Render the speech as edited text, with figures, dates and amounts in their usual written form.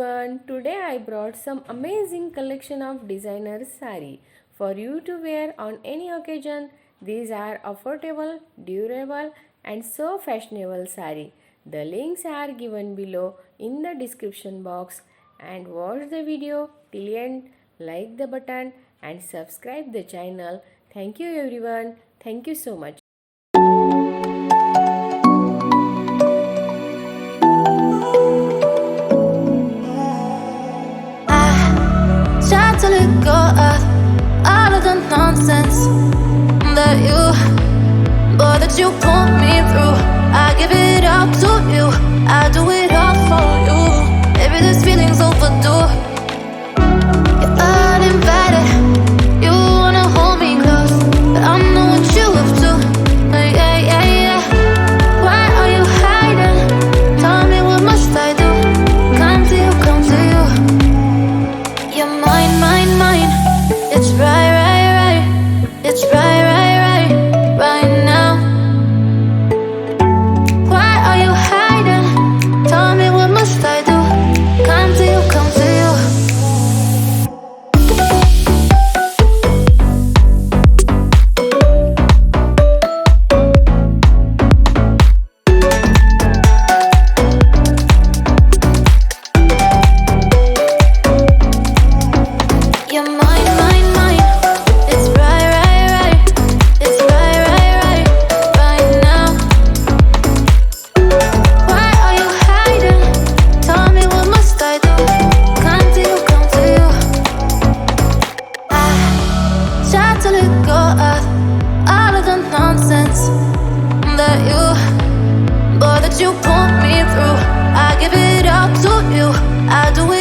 everyone. Today I brought some amazing collection of designer sari for you to wear on any occasion. These are affordable, durable and so fashionable sari. The links are given below in the description box and watch the video till end, like the button and subscribe the channel. Thank you everyone. Thank you so much. Try to let go of all of the nonsense that you put me through. I give it all to you, I do it all for you. Maybe this feeling's overdue. You're uninvited, you wanna hold me close, but I know what you up to. Yeah, yeah, yeah. Why are you hiding? Tell me what must I do? Come to you, come to you. You're mine, mine, mine. It's right, right, right. It's right, right, right, right now. Why are you hiding? Tell me what must I do? Come to you, come to you. You're mine, mine, mine. It's right, right, right. It's right, right, right, right now. Why are you hiding? Tell me what must I do? Come to you, come to you. I try to let go of all of the nonsense that you put me through. I give it all to you, I do it